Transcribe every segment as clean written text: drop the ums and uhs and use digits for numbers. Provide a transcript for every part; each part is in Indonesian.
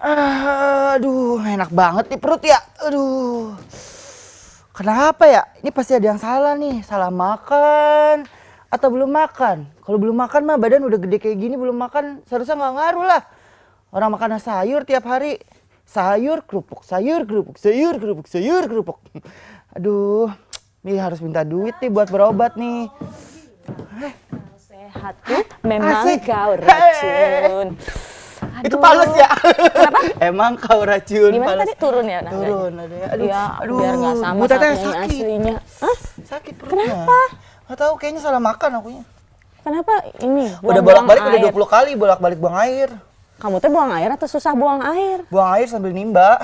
Aduh, enak banget di perut ya. Aduh. Kenapa ya? Ini pasti ada yang salah nih. Salah makan atau belum makan. Kalau belum makan mah badan udah gede kayak gini, belum makan seharusnya nggak ngaruh lah. Orang makan sayur tiap hari. Sayur kerupuk, sayur kerupuk, sayur kerupuk, sayur kerupuk. Aduh, nih harus minta duit nih buat berobat nih. Sehat tuh memang Asik. kau racun. Itu Pales ya? Kenapa? Emang kau racun. Gimana Pales. tadi turun ya? Turun ada ya. Aduh, Ya, aduh. biar nggak sama Bu Teteh satunya sakit. aslinya. Hah? Sakit perutnya. Kenapa? Nggak tahu, kayaknya salah makan akunya. Kenapa ini? Udah buang-buang bolak-balik udah air? 20 kali bolak-balik buang air. Kamu tuh buang air atau susah buang air? Buang air sambil nimba.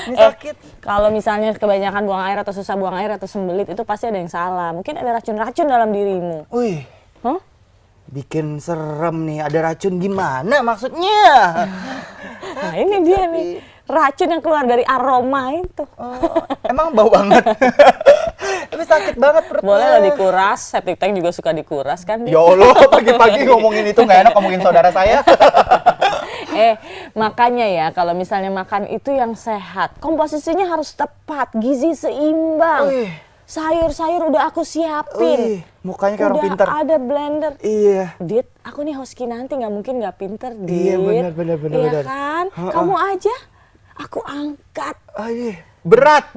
Ini sakit. Kalau misalnya kebanyakan buang air atau susah buang air atau sembelit itu pasti ada yang salah. Mungkin ada racun-racun dalam dirimu. Wih, Hah? bikin serem nih. Ada racun gimana maksudnya? Nah ini dia nih. Racun yang keluar dari aroma itu. Oh, emang bau banget. Tapi sakit banget perutnya. Boleh lah dikuras, septic tank juga suka dikuras kan. Ya Allah, pagi-pagi ngomongin itu nggak enak, ngomongin saudara saya. Makanya ya kalau misalnya makan itu yang sehat, komposisinya harus tepat, gizi seimbang. Wih. Sayur-sayur udah aku siapin. Wih, mukanya kayak orang Udah pinter. ada blender. Iya. Dit, aku nih host Kinanti nggak mungkin nggak pinter, Dit. Iya, benar. Iya kan? Ha-ha. Kamu aja, aku angkat. Aduh, berat.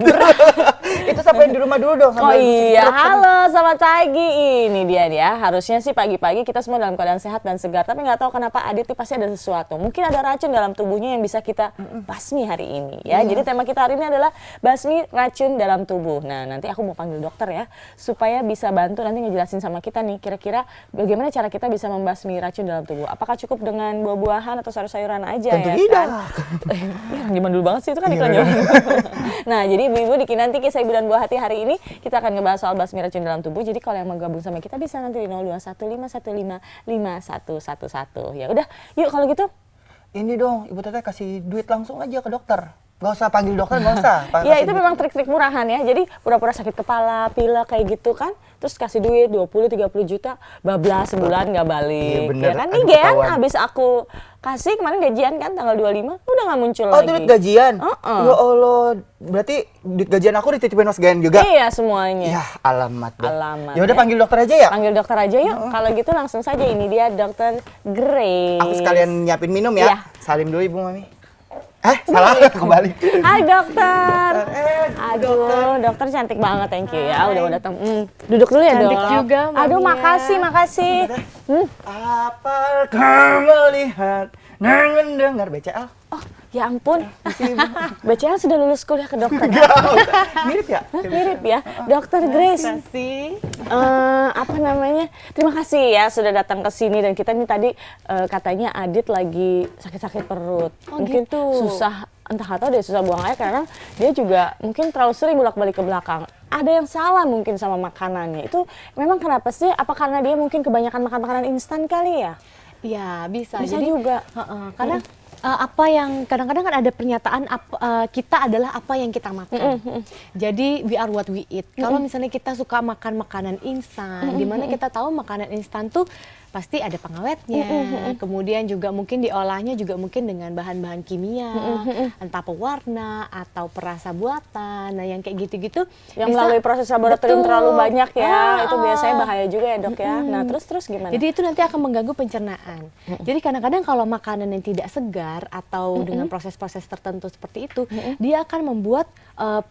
Itu sampai di rumah dulu dong. Oh sambil iya, perut. halo selamat pagi. Ini dia. Harusnya sih pagi-pagi kita semua dalam keadaan sehat dan segar. Tapi nggak tahu kenapa Adit nih pasti ada sesuatu. Mungkin ada racun dalam tubuhnya yang bisa kita basmi hari ini ya. Jadi tema kita hari ini adalah basmi racun dalam tubuh. Nah nanti aku mau panggil dokter ya. Supaya bisa bantu nanti ngejelasin sama kita nih. Kira-kira bagaimana cara kita bisa membasmi racun dalam tubuh. Apakah cukup dengan buah-buahan atau sayur-sayuran aja Tentu ya tidak. kan? Zaman dulu banget sih itu kan Iya, iklannya. benar. Nah, jadi ibu-ibu di Kinanti Kisah Ibu dan Buah Hati hari ini kita akan ngebahas soal basmi racun dalam tubuh. Jadi kalau yang mau gabung sama kita bisa nanti di 0215155111. Ya udah, yuk kalau gitu. Ini dong, Ibu Teteh kasih duit langsung aja ke dokter. Gak usah panggil dokter, gak usah. Ya Kasih itu duit. memang trik-trik murahan ya. Jadi pura-pura sakit kepala, pilek kayak gitu kan. Terus kasih duit 20-30 juta, bablas sebulan nggak balik. Iya, bener. Ya kan? Nih Aduh, Gen, ketahuan. habis aku kasih kemarin gajian kan tanggal 25, udah nggak muncul Oh, lagi. itu duit gajian? Heeh. Ya Allah, berarti duit gajian aku dititipin Mas Gen juga? Iya semuanya. Ya, alamat deh. Alamat, Ya udah ya. panggil dokter aja ya? Panggil dokter aja yuk. Kalau gitu langsung saja, ini dia Dokter Grace. Aku sekalian nyiapin minum ya. Iya. Salim dulu Ibu Mami. Salah, kembali. Hai dokter. Dokter. Aduh, dokter cantik banget, thank you ya. Udah datang. Duduk dulu ya dok. Cantik juga, Aduh, Mami ya. makasih. Apa kau melihat dan mendengar BCL? Oh, ya ampun. Isi Ibu. BCL sudah lulus kuliah ke dokter. Mirip ya? Mirip ya, Dokter Grace. Sih. Apa namanya? Terima kasih ya sudah datang ke sini dan kita nih tadi katanya Adit lagi sakit-sakit perut. Oh, Mungkin gitu. susah, entah atau dia susah buang air karena dia juga mungkin terlalu sering bolak-balik ke belakang. Ada yang salah mungkin sama makanannya. Itu memang kenapa sih? Apa karena dia mungkin kebanyakan makan makanan instan kali ya? Ya bisa. Bisa Jadi, juga. karena apa yang kadang-kadang kan ada pernyataan kita adalah apa yang kita makan. Jadi we are what we eat. Kalau misalnya kita suka makan makanan instan, dimana kita tahu makanan instan tuh pasti ada pengawetnya, kemudian juga mungkin diolahnya juga mungkin dengan bahan-bahan kimia, entah pewarna atau perasa buatan. Nah yang kayak gitu-gitu Yang bisa- melalui proses laboratorium Betul. terlalu banyak ya, itu Ah, biasanya bahaya juga ya dok ya. Nah terus gimana? Jadi itu nanti akan mengganggu pencernaan. Jadi kadang-kadang kalau makanan yang tidak segar atau dengan proses-proses tertentu seperti itu, dia akan membuat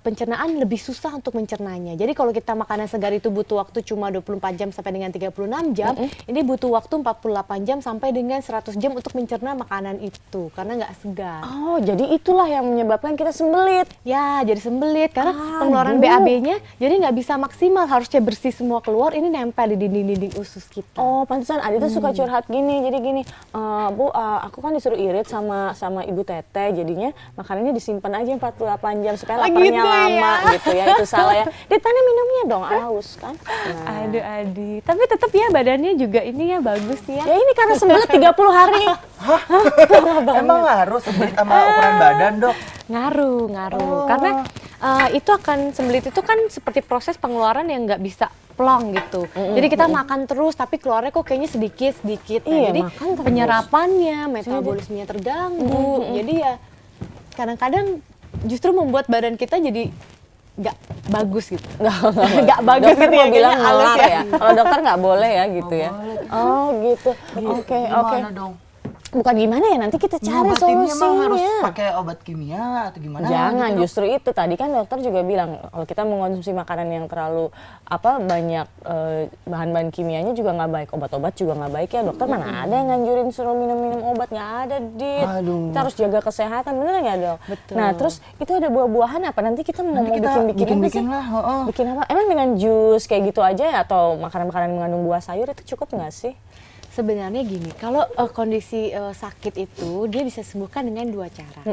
pencernaan lebih susah untuk mencernanya. Jadi kalau kita makanan segar itu butuh waktu cuma 24 jam sampai dengan 36 jam, ini butuh waktu 48 jam sampai dengan 100 jam untuk mencerna makanan itu karena nggak segar. Oh, jadi itulah yang menyebabkan kita sembelit. Ya, jadi sembelit karena pengeluaran Aduh. BAB-nya jadi nggak bisa maksimal, harusnya bersih semua keluar, ini nempel di dinding-dinding usus kita. Oh, pantesan Adit tuh suka curhat gini. Jadi gini, Bu, aku kan disuruh irit sama Ibu Teteh, jadinya makanannya disimpan aja 48 jam supaya laparnya gitu ya. lama gitu ya. Itu salah ya. Dit, mana minumnya dong, aus kan. Nah. Aduh. Tapi tetap ya badannya juga ini ya bagus ya. Ya ini karena sembelit 30 hari. Emang harus sembelit sama ukuran badan dok? Ngaruh. Karena itu akan sembelit itu kan seperti proses pengeluaran yang nggak bisa plong gitu. Jadi kita makan terus tapi keluarnya kok kayaknya sedikit-sedikit. Nah, Iya, jadi makan terus. penyerapannya, metabolismenya terganggu. Jadi ya kadang-kadang justru membuat badan kita jadi nggak bagus gitu. Nggak bagus Dokter gitu mau ya, bilang kayaknya halus nalar ya. Kalau dokter nggak boleh ya gitu ya. Oh gitu. Oke. Gimana dong? Bukan gimana ya, nanti kita cari Ngobatinnya mah harus solusinya. pakai obat kimia atau gimana? Jangan, gitu, Dok? justru itu tadi kan dokter juga bilang kalau kita mengonsumsi makanan yang terlalu banyak bahan-bahan kimianya juga nggak baik, obat-obat juga nggak baik ya. Dokter mana ada yang nganjurin suruh minum-minum obat, nggak ada, Dit. Aduh. Kita harus jaga kesehatan, bener nggak dok? Betul. Nah terus itu ada buah-buahan apa? Nanti kita mau Nanti kita bikin apa sih? bikin lah. Heeh. Bikin apa? Emang dengan jus kayak gitu aja ya? Atau makanan-makanan mengandung buah sayur itu cukup nggak sih? Sebenarnya gini, kalau kondisi sakit itu dia bisa sembuhkan dengan 2 cara.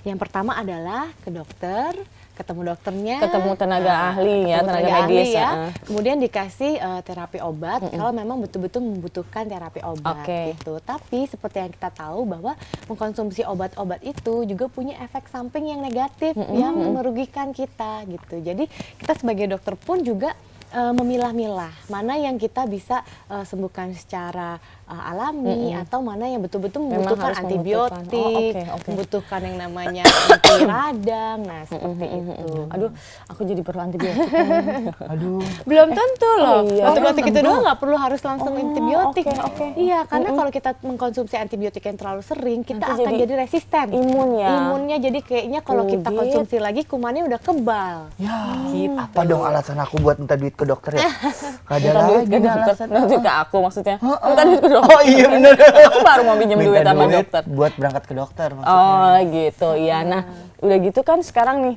Yang pertama adalah ke dokter, ketemu dokternya, Ketemu tenaga ahli ya, ketemu tenaga ahli medis ya. heeh. Kemudian dikasih terapi obat kalau memang betul-betul membutuhkan terapi obat Oke. gitu. Tapi seperti yang kita tahu bahwa mengkonsumsi obat-obat itu juga punya efek samping yang negatif yang merugikan kita gitu. Jadi kita sebagai dokter pun juga memilah-milah mana yang kita bisa sembuhkan secara alami atau mana yang betul-betul Memang membutuhkan harus antibiotik, membutuhkan. Oh, oke. membutuhkan yang namanya anti radang, nah seperti itu. Aduh, aku jadi perlu antibiotik. Aduh. Belum tentu loh, iya. antibiotik Belum itu tentu. doang nggak perlu harus langsung antibiotik. oke. Iya, karena kalau kita mengkonsumsi antibiotik yang terlalu sering, kita Nanti akan jadi jadi resisten. imun ya? Imunnya jadi kayaknya kalau kita Gitu. konsumsi lagi kumannya udah kebal. Ya, Gitu. apa dong alasan aku buat minta duit ke dokter ya? Gak ada Minta duit lagi ke nih dokter, alasan. minta duit ke aku maksudnya. Heeh. Minta duit ke dokter. Oh iya bener. Aku baru mau pinjam duit Minta sama duit dokter. buat berangkat ke dokter maksudnya. Oh gitu, ya. Nah, udah gitu kan sekarang nih,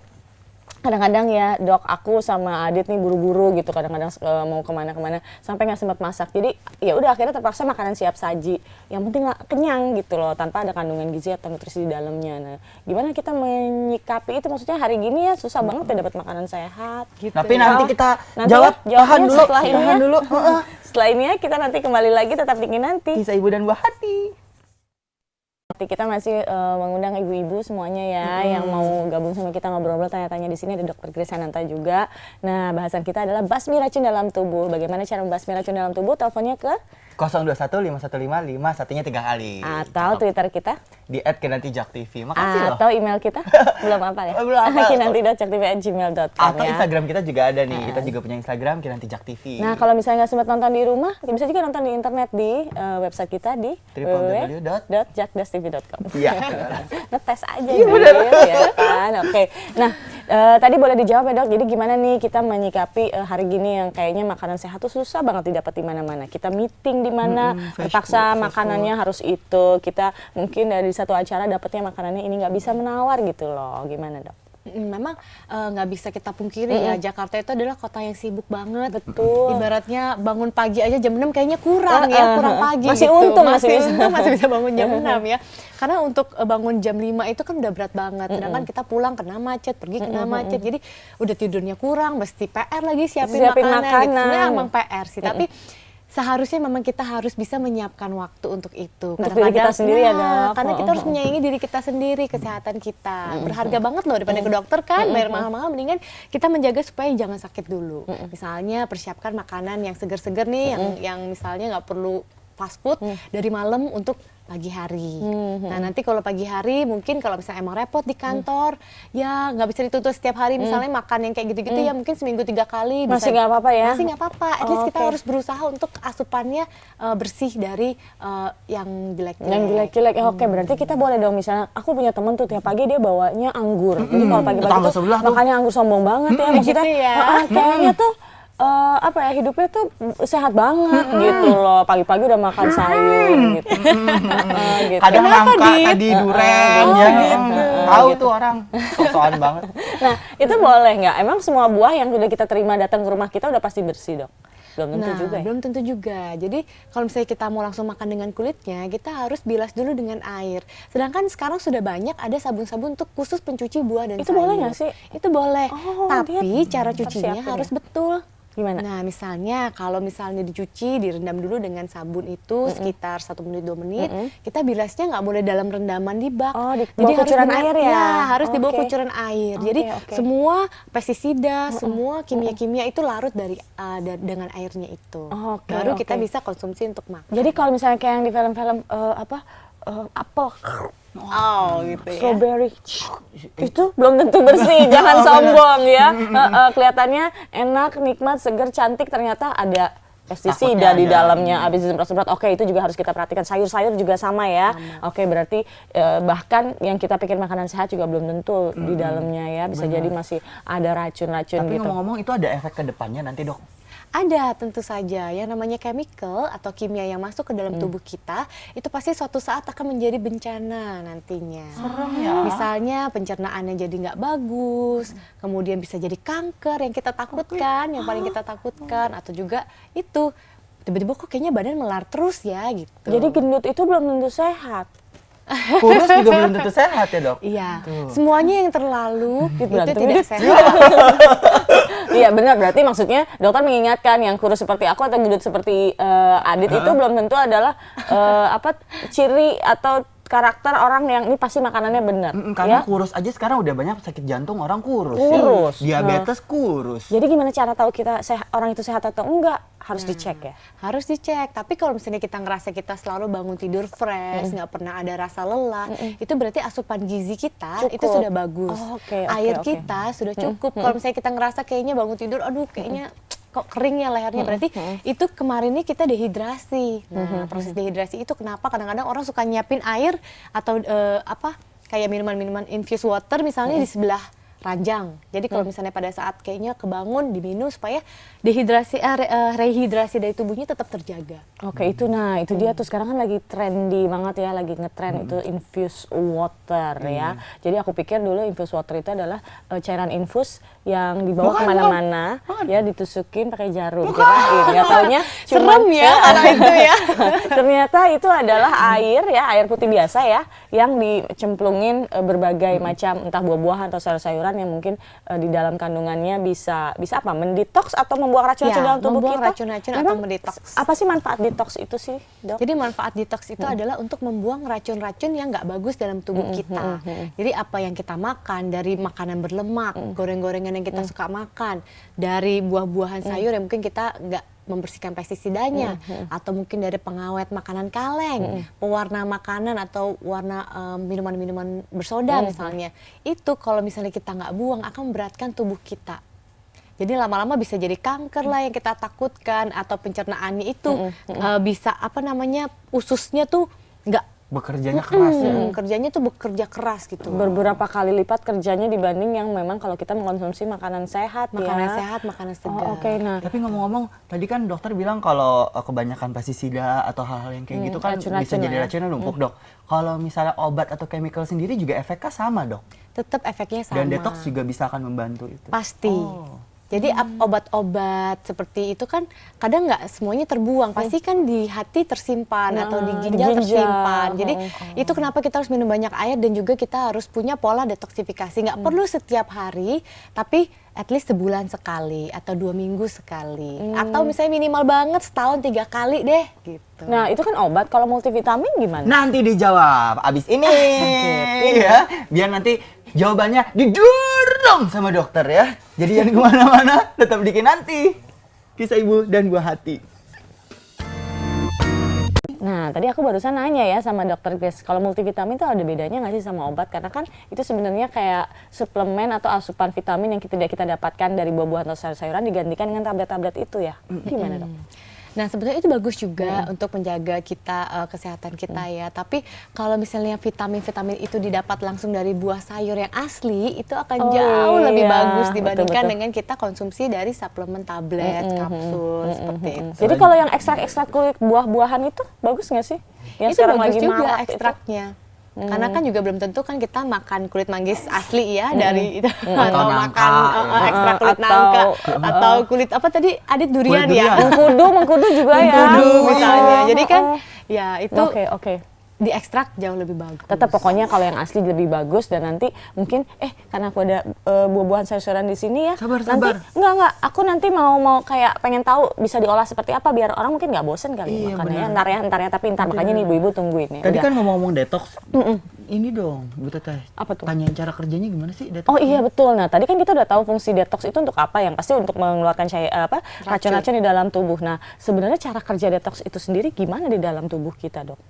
kadang-kadang ya dok, aku sama Adit nih buru-buru gitu, kadang-kadang mau kemana-kemana sampai nggak sempat masak. Jadi ya udah akhirnya terpaksa makanan siap saji. Yang penting nggak kenyang gitu loh, tanpa ada kandungan gizi atau nutrisi di dalamnya. Nah, gimana kita menyikapi itu? Maksudnya hari gini ya susah banget ya dapat makanan sehat. Gitu. Tapi nanti kita Nanti jawab, ya, tahan jawabnya dulu, setelah ini tahan ya. dulu. Heeh. Setelah ini ya kita nanti kembali lagi, tetap dingin nanti. Kisah ibu dan buah hati. Kita masih mengundang ibu-ibu semuanya ya yang mau gabung sama kita ngobrol-ngobrol, tanya-tanya. Di sini ada Dr. Grace Ananta juga. Nah, bahasan kita adalah basmi racun dalam tubuh. Bagaimana cara membasmi racun dalam tubuh? Teleponnya ke 021 515 5 satunya 3 kali. atau Twitter kita Di @kinantijaktv. Makasih loh. atau email kita belum apa ya? Belum hafal. kinanti.jaktv@gmail.com Atau ya. Instagram kita juga ada nih. Kita juga punya Instagram kinantijaktv. Nah, kalau misalnya nggak sempat nonton di rumah, bisa juga nonton di internet di website kita di www. www.jakdastv.com. Iya. Ngetes aja gitu ya kan. Oke. Nah, tadi boleh dijawab ya dok. Jadi gimana nih kita menyikapi hari gini yang kayaknya makanan sehat tuh susah banget didapat di mana-mana. Kita meeting di mana fresh terpaksa food, makanannya harus itu. Kita mungkin dari satu acara dapatnya makanannya ini nggak bisa menawar gitu loh. Gimana dok? Memang nggak bisa kita pungkiri ya, Jakarta itu adalah kota yang sibuk banget. Betul. Ibaratnya bangun pagi aja jam 6 kayaknya kurang ya, kurang pagi Masih gitu. untung masih bisa. masih bisa bangun jam 6 ya. Karena untuk bangun jam 5 itu kan udah berat banget. Sedangkan kita pulang kena macet, pergi kena macet. Jadi udah tidurnya kurang, mesti PR lagi siapin makanan. Gitu. Sebenarnya emang PR sih, tapi seharusnya memang kita harus bisa menyiapkan waktu untuk itu. Untuk diri kita sendiri ya, Dok. Karena kita harus menyayangi diri kita sendiri, kesehatan kita. Berharga banget loh daripada ke dokter kan, bayar mahal-mahal, mendingan kita menjaga supaya jangan sakit dulu. Misalnya persiapkan makanan yang seger-seger nih, yang misalnya nggak perlu fast food dari malam untuk pagi hari. Nah nanti kalau pagi hari mungkin kalau misalnya emang repot di kantor, ya nggak bisa dituntut setiap hari misalnya makan yang kayak gitu-gitu ya mungkin seminggu 3 kali. Masih nggak apa-apa ya? Masih nggak apa-apa. At least kita harus berusaha untuk asupannya bersih dari yang jelek-jelek. Yang jelek-jelek, ya oke, berarti kita boleh dong, misalnya aku punya temen tuh tiap pagi dia bawanya anggur. Jadi kalau pagi-pagi Tetangga tuh sebelah tuh. makannya anggur, sombong banget ya, maksudnya Gitu ya. kayaknya tuh apa ya, hidupnya tuh sehat banget gitu loh, pagi-pagi udah makan sayur gitu. Gitu. Kadang Kenapa, nangka Dit? tadi duren Oh, ya. gitu. Tahu tuh orang sok-sokan banget. Nah, itu boleh nggak? Emang semua buah yang udah kita terima datang ke rumah kita udah pasti bersih dong? Belum tentu juga ya? Belum tentu juga. Jadi kalau misalnya kita mau langsung makan dengan kulitnya, kita harus bilas dulu dengan air. Sedangkan sekarang sudah banyak ada sabun-sabun untuk khusus pencuci buah dan Itu sayur. boleh nggak sih? Itu boleh. Oh, Tapi dia cara cucinya persiapin harus ya? betul. Gimana? Nah, misalnya kalau misalnya dicuci, direndam dulu dengan sabun itu sekitar 1 menit 2 menit. Kita bilasnya nggak boleh dalam rendaman di bak. Oh, di bawah kucuran air ya? Iya, harus di bawah Oke. kucuran air. Oke, Jadi oke. semua pestisida, semua kimia-kimia itu larut dari dengan airnya itu. Oke, Baru kita oke. bisa konsumsi untuk makan. Jadi kalau misalnya kayak yang di film-film apel, Oh, gitu ya. strawberry, itu belum tentu bersih. Jangan sombong ya. Kelihatannya enak, nikmat, segar, cantik, ternyata ada pestisida Takutnya di ada. dalamnya. Habis disemprot-semprot, oke itu juga harus kita perhatikan. Sayur-sayur juga sama ya. Oke, berarti bahkan yang kita pikir makanan sehat juga belum tentu di dalamnya ya. Bisa jadi masih ada racun-racun Tapi gitu. ngomong-ngomong itu ada efek ke depannya nanti dok? Ada, tentu saja. Yang namanya chemical atau kimia yang masuk ke dalam tubuh kita, itu pasti suatu saat akan menjadi bencana nantinya. Serem ya. Misalnya pencernaannya jadi nggak bagus, kemudian bisa jadi kanker yang kita takutkan, yang paling kita takutkan, atau juga itu tiba-tiba kok kayaknya badan melar terus ya gitu. Jadi gendut itu belum tentu sehat. Kurus juga belum tentu sehat ya dok? Iya, semuanya yang terlalu itu berantem tidak deh. sehat. Iya benar, berarti maksudnya dokter mengingatkan yang kurus seperti aku atau gendut seperti Adit itu belum tentu adalah ciri atau karakter orang yang ini pasti makanannya benar. Karena ya? kurus aja sekarang udah banyak sakit jantung orang kurus. Kurus. Ya. Diabetes kurus. Jadi gimana cara tahu kita orang itu sehat atau enggak? Harus dicek ya. Harus dicek, tapi kalau misalnya kita ngerasa kita selalu bangun tidur fresh, nggak pernah ada rasa lelah, itu berarti asupan gizi kita itu Cukup. sudah bagus. Oh, oke, oke, Air oke. kita sudah cukup. Kalau misalnya kita ngerasa kayaknya bangun tidur, aduh kayaknya kok kering ya lehernya, berarti itu kemarinnya kita dehidrasi. Nah, proses dehidrasi itu kenapa kadang-kadang orang suka nyiapin air atau kayak minuman-minuman infused water misalnya di sebelah ranjang. Jadi kalau misalnya pada saat kayaknya kebangun diminum supaya rehidrasi dari tubuhnya tetap terjaga. Oke, itu dia tuh sekarang kan lagi trendy banget ya, lagi ngetren itu infused water ya. Jadi aku pikir dulu infused water itu adalah cairan infus yang dibawa Bukan, kemana-mana ya, ditusukin pakai jarum. Kirain, nggak taunya Serem ya karena itu ya. ternyata itu adalah air ya, air putih biasa ya, yang dicemplungin berbagai macam entah buah-buahan atau sayur-sayuran yang mungkin di dalam kandungannya bisa apa, mendetoks atau membuang racun-racun Ya, dalam tubuh membuang kita. racun-racun atau Memang mendetoks. Apa sih manfaat detoks itu sih, Dok? Jadi manfaat detox itu adalah untuk membuang racun-racun yang nggak bagus dalam tubuh kita. Jadi apa yang kita makan, dari makanan berlemak, goreng-gorengan yang kita suka makan, dari buah-buahan sayur yang mungkin kita nggak membersihkan pestisidanya, atau mungkin dari pengawet makanan kaleng, pewarna makanan atau warna minuman-minuman bersoda misalnya. Itu kalau misalnya kita nggak buang akan memberatkan tubuh kita. Jadi lama-lama bisa jadi kanker lah yang kita takutkan, atau pencernaannya itu bisa ususnya tuh nggak Bekerjanya keras ya. kerjanya tuh bekerja keras gitu. Beberapa kali lipat kerjanya dibanding yang memang kalau kita mengkonsumsi makanan sehat Makanan ya. sehat, makanan segar. Oh, oke, nah. Tapi ngomong-ngomong, tadi kan dokter bilang kalau kebanyakan pestisida atau hal-hal yang kayak gitu kan racun-racun bisa jadi ya. racunnya numpuk dok. Kalau misalnya obat atau chemical sendiri juga efeknya sama dok. Tetap efeknya sama. Dan detox juga bisa akan membantu itu. Pasti. Oh. Jadi obat-obat seperti itu kan kadang nggak semuanya terbuang, pasti kan di hati tersimpan atau di ginjal tersimpan. Jadi itu kenapa kita harus minum banyak air dan juga kita harus punya pola detoksifikasi. Nggak perlu setiap hari, tapi at least sebulan sekali atau 2 minggu sekali. Atau misalnya minimal banget setahun 3 kali deh gitu. Nah, itu kan obat. Kalau multivitamin gimana? Nanti dijawab abis ini ya. Biar nanti jawabannya didorong sama dokter ya. Jadi jangan kemana-mana, tetap bikin nanti Kisah Ibu dan Buah Hati. Nah, tadi aku barusan nanya ya sama dokter Grace, kalau multivitamin itu ada bedanya nggak sih sama obat? Karena kan itu sebenarnya kayak suplemen atau asupan vitamin yang tidak kita dapatkan dari buah-buahan atau sayur-sayuran digantikan dengan tablet-tablet itu ya. Gimana dok? Nah sebenarnya itu bagus juga untuk menjaga kita kesehatan kita ya. Tapi kalau misalnya vitamin-vitamin itu didapat langsung dari buah sayur yang asli, itu akan jauh lebih bagus dibandingkan betul-betul. dengan kita konsumsi dari suplemen tablet, kapsul seperti itu. Jadi kalau yang ekstrak-ekstrak kulit buah-buahan itu bagus nggak sih? Yang Itu sekarang bagus lagi juga marak itu. ekstraknya. Karena kan juga belum tentu kan kita makan kulit manggis asli ya dari itu Atau atau nangka. makan ekstrak kulit Atau- nangka atau kulit apa tadi Adit durian Kulit ya. durian. Mengkudu juga ya. Mengkudu misalnya. Oh, Jadi kan oh. ya itu Oke. diekstrak jauh lebih bagus. Tetap pokoknya kalau yang asli lebih bagus, dan nanti mungkin karena aku ada buah-buahan sayur-sayuran di sini ya. Sabar. Enggak, aku nanti mau kayak pengen tahu bisa diolah seperti apa biar orang mungkin nggak bosen kali Iya, makannya. benar. Ntar ya, tapi makanya nih ibu-ibu tungguin ya. Tadi Udah. kan ngomong-ngomong detox. Ini dong, Bu Teteh. Apa tuh? Tanyain cara kerjanya gimana sih detox? Oh iya betul. Nah tadi kan kita udah tahu fungsi detox itu untuk apa, yang pasti untuk mengeluarkan racun-racun di dalam tubuh. Nah sebenarnya cara kerja detox itu sendiri gimana di dalam tubuh kita, Dok?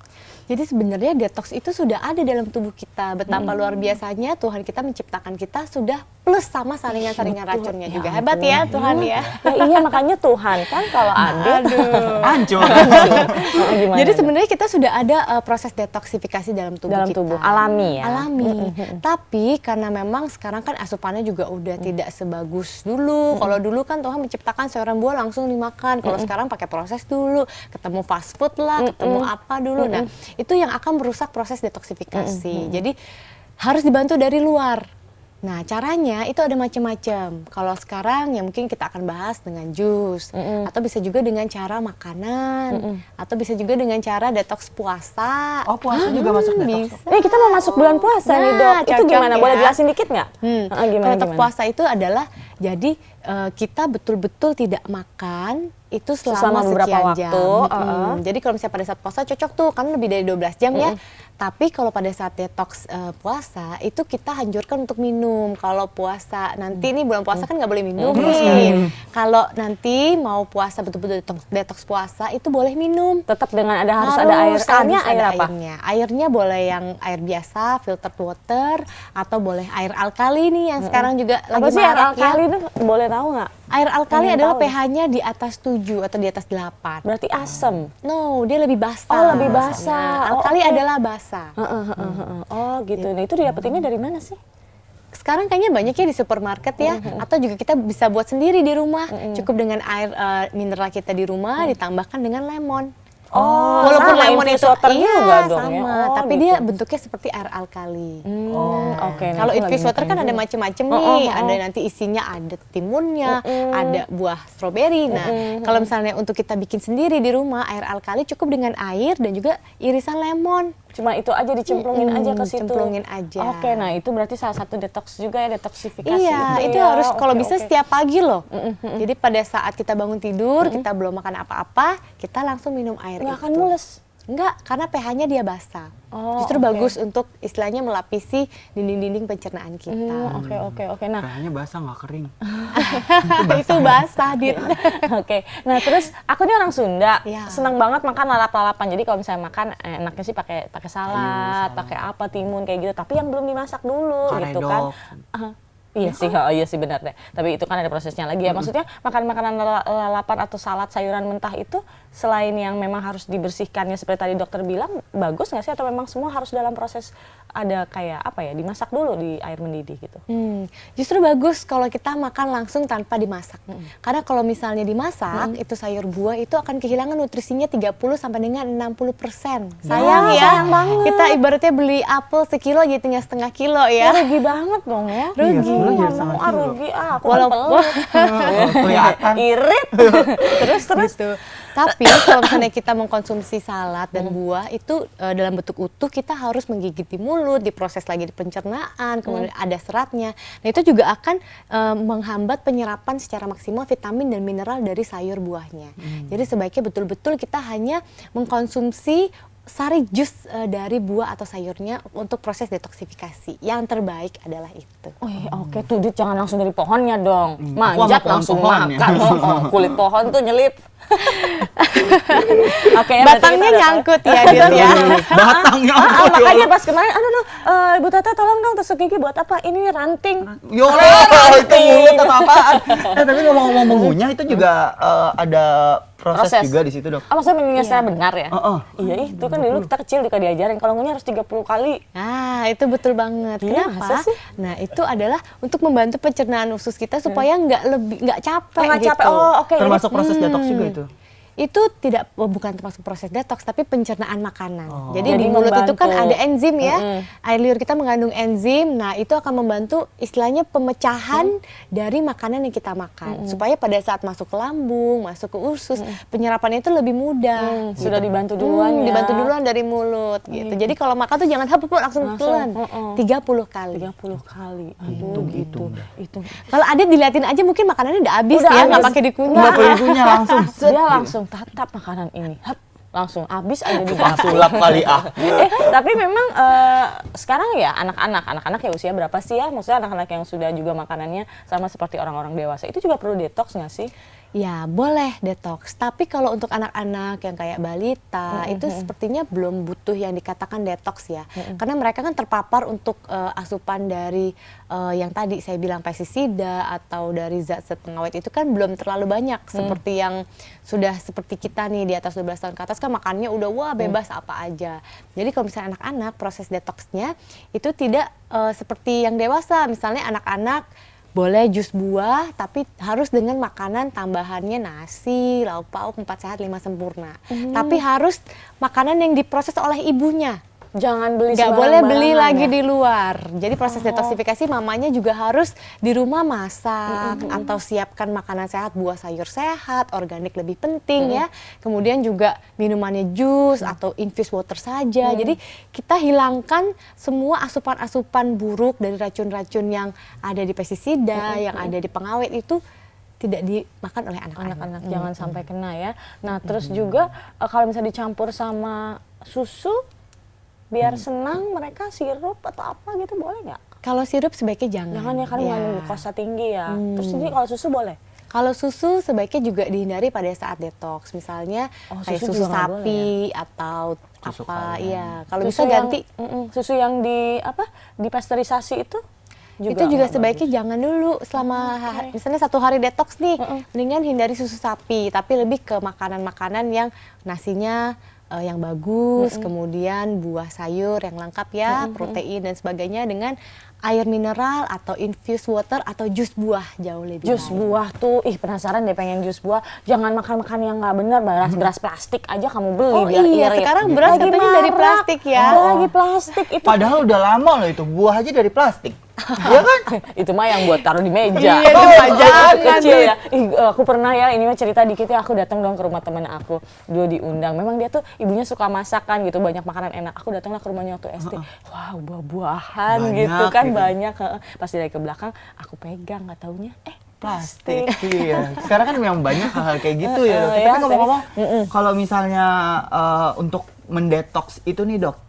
Jadi sebenarnya detox itu sudah ada dalam tubuh kita. Betapa luar biasanya Tuhan kita menciptakan kita sudah plus sama saringan-saringan racunnya Ya juga. Hebat ya Tuhan ya. Ya iya, makanya Tuhan kan kalau adil. Hancur. Gimana? Jadi sebenarnya kita sudah ada proses detoksifikasi dalam tubuh Dalam kita. tubuh, alami ya? Alami. Tapi karena memang sekarang kan asupannya juga udah tidak sebagus dulu. Kalau dulu kan Tuhan menciptakan sayuran buah langsung dimakan. Kalau sekarang pakai proses dulu, ketemu fast food lah, ketemu apa dulu. Nah, itu yang akan merusak proses detoksifikasi. Jadi harus dibantu dari luar. Nah, caranya itu ada macam-macam. Kalau sekarang ya mungkin kita akan bahas dengan jus, atau bisa juga dengan cara makanan, atau bisa juga dengan cara detox puasa. Oh, puasa juga masuk detox. Bisa. Kita mau masuk bulan puasa nih, Dok. Itu cocok gimana? ya. Boleh jelasin dikit nggak? Kalau detox puasa itu adalah jadi kita betul-betul tidak makan itu Selama selama beberapa sekian waktu, jam. Jadi kalau misalnya pada saat puasa cocok tuh, kan lebih dari 12 jam ya. Tapi kalau pada saat detox puasa itu kita anjurkan untuk minum. Kalau puasa nanti nih bulan puasa kan nggak boleh minum nih. Kalau nanti mau puasa betul-betul detox puasa itu boleh minum. Tetap dengan harus ada air. Airnya air apa? Airnya boleh yang air biasa, filtered water, atau boleh air alkali nih yang sekarang juga Apa lagi sih air marak ya. alkali itu? Boleh tahu nggak? Air alkali Pengen adalah tahu. pH-nya di atas 7 atau di atas 8. Berarti asam. No, dia lebih basah. Oh, lebih basah. Nah, alkali Oh, oke. adalah basah. Oh gitu. Nah itu didapetinnya dari mana sih? Sekarang kayaknya banyak ya di supermarket ya, atau juga kita bisa buat sendiri di rumah. Cukup dengan air mineral kita di rumah ditambahkan dengan lemon. Oh, Walaupun sama lemon itu infus water juga dong sama, ya. Oh, tapi gitu. dia bentuknya seperti air alkali. Oke. nah Kalau itu infused lagi water kan makan ada juga. macam-macam nih, ada nanti isinya ada timunnya, ada buah stroberi. Nah, kalau misalnya untuk kita bikin sendiri di rumah, air alkali cukup dengan air dan juga irisan lemon. Cuma itu aja dicemplungin aja ke situ. Cemplungin aja. Oke, nah itu berarti salah satu detox juga ya, detoksifikasi. Iya, itu ya. harus kalau Oke, bisa oke. setiap pagi loh. Jadi pada saat kita bangun tidur, kita belum makan apa-apa, kita langsung minum air Nggak itu. akan mules. Enggak, karena pH-nya dia basah. Oh, Justru oke. bagus untuk istilahnya melapisi dinding-dinding pencernaan kita. Oke. Nah, Kayaknya basah nggak kering. Itu basah, Dit. oke. Nah, terus aku nih orang Sunda, Iya. senang banget makan lalap-lalapan. Jadi kalau misalnya makan enaknya sih pakai salad, pakai apa timun kayak gitu. Tapi yang belum dimasak dulu gitu kan. Karedok. Iya sih benar deh. Tapi itu kan ada prosesnya lagi ya. Maksudnya makan makanan lalapan atau salad sayuran mentah itu selain yang memang harus dibersihkannya seperti tadi dokter bilang, bagus nggak sih, atau memang semua harus dalam proses ada kayak apa ya, dimasak dulu di air mendidih gitu? Justru bagus kalau kita makan langsung tanpa dimasak. Karena kalau misalnya dimasak, itu sayur buah itu akan kehilangan nutrisinya 30 sampai dengan 60%. Sayang ya. sayang banget. Kita ibaratnya beli apel sekilo jadi tinggal setengah kilo ya. Rugi banget dong ya. Rugi. Iya, Nggak setengah mau, kilo. rugi aku Walaupun Kelihatan. irit. terus gitu. Tapi kalau misalnya kita mengkonsumsi salad dan buah itu dalam bentuk utuh, kita harus menggigit di mulut, diproses lagi di pencernaan, kemudian ada seratnya. Nah itu juga akan menghambat penyerapan secara maksimal vitamin dan mineral dari sayur buahnya. Jadi sebaiknya betul-betul kita hanya mengkonsumsi sari jus dari buah atau sayurnya untuk proses detoksifikasi. Yang terbaik adalah itu. Oke tuh, Dit, jangan langsung dari pohonnya dong. Aku Manjat sama langsung pohon-pohon makan. ya. Kulit pohon tuh nyelip. Oke, ya, berarti Batangnya kita udah nyangkut ya, Dit ya. Batangnya. makanya pas kemarin, aduh, Ibu Tata tolong dong tusuk gigi buat apa? Ini ranting. Yo, itu mulut atau apaan? Tapi ngomong-ngomong mengunyah itu juga ada proses juga di situ, Dok. Oh, maksudnya mengingat secara benar ya? Heeh. Iya, itu kan dulu kita kecil juga diajarin kalau ngunyah harus 30 kali. Nah, itu betul banget. Iya, Kenapa? masa sih? Nah, itu adalah untuk membantu pencernaan usus kita supaya nggak capek Nggak gitu. capek. Oh, oke. Termasuk proses detox juga itu. itu bukan termasuk proses detox tapi pencernaan makanan. Jadi Jadi di mulut itu kan membantu. ada enzim ya. Air liur kita mengandung enzim. Nah, itu akan membantu istilahnya pemecahan dari makanan yang kita makan supaya pada saat masuk ke lambung, masuk ke usus, penyerapannya itu lebih mudah. Sudah dibantu duluan ya. Dibantu duluan dari mulut gitu. Jadi kalau makan tuh jangan hap langsung telan. 30 kali. 30 kali. Hitung. Itu. Kalau Adit diliatin aja mungkin makanannya udah habis Udah ya, nggak habis. pakai dikunyah. Nggak perlu dikunyah langsung. Set, Dia gitu. langsung tatap makanan ini. Hap, langsung habis aja di Sulap kali tapi memang sekarang ya anak-anak ya usia berapa sih ya? Maksudnya anak-anak yang sudah juga makanannya sama seperti orang-orang dewasa itu juga perlu detox nggak sih? Ya boleh detox, tapi kalau untuk anak-anak yang kayak balita itu sepertinya belum butuh yang dikatakan detox ya, karena mereka kan terpapar untuk asupan dari yang tadi saya bilang pestisida atau dari zat-zat pengawet itu kan belum terlalu banyak seperti yang sudah seperti kita nih di atas 12 tahun ke atas kan makannya udah wah bebas apa aja. Jadi kalau misalnya anak-anak proses detoxnya itu tidak seperti yang dewasa, misalnya anak-anak boleh jus buah, tapi harus dengan makanan tambahannya nasi, lauk pauk, 4 sehat 5 sempurna. Tapi harus makanan yang diproses oleh ibunya. Jangan beli Nggak boleh beli sembarang-barangan lagi ya? di luar. Jadi proses detoksifikasi mamanya juga harus di rumah masak atau siapkan makanan sehat, buah sayur sehat, organik lebih penting ya. Kemudian juga minumannya jus atau infused water saja. Jadi kita hilangkan semua asupan-asupan buruk dari racun-racun yang ada di pestisida, yang ada di pengawet itu tidak dimakan oleh Anak-anak jangan sampai kena ya. Nah terus juga kalau misalnya dicampur sama susu biar senang mereka sirup atau apa gitu boleh nggak? Kalau sirup sebaiknya jangan. Jangan ya karena mengandung glukosa tinggi ya. Terus ini kalau susu boleh? Kalau susu sebaiknya juga dihindari pada saat detox, misalnya kayak susu susu juga nggak sapi boleh atau Susu apa, kalian. iya. Kalau Susu bisa yang- ganti. susu yang di apa? Dipasteurisasi itu Itu juga nggak sebaiknya bagus. jangan dulu selama misalnya 1 hari detox nih, mendingan hindari susu sapi, tapi lebih ke makanan-makanan yang nasinya yang bagus, kemudian buah sayur yang lengkap ya, protein dan sebagainya dengan air mineral atau infused water atau jus buah jauh lebih Jus baik. buah tuh, penasaran deh pengen jus buah. Jangan makan-makan yang nggak benar, beras plastik aja kamu beli Oh biar iya, irit. sekarang beras Lagi katanya dari marak. plastik ya. Lagi plastik itu. Padahal udah lama loh itu, buah aja dari plastik. Iya kan? Itu mah yang buat taruh di meja. Iya, itu mah jangan, Kecil ya. Aku pernah ya, ini mah cerita dikit ya, aku datang dong ke rumah temen aku. Dia diundang. Memang dia tuh ibunya suka masakan gitu, banyak makanan enak. Aku datanglah ke rumahnya waktu SD. Wow, buah-buahan Banyak gitu kan, gitu. banyak. Pas dari ke belakang, aku pegang, nggak taunya plastik. Iya. Sekarang kan memang banyak hal-hal kayak gitu ya, Dok. Ya, Tapi ngomong-ngomong, kalau misalnya untuk mendetoks itu nih, Dok,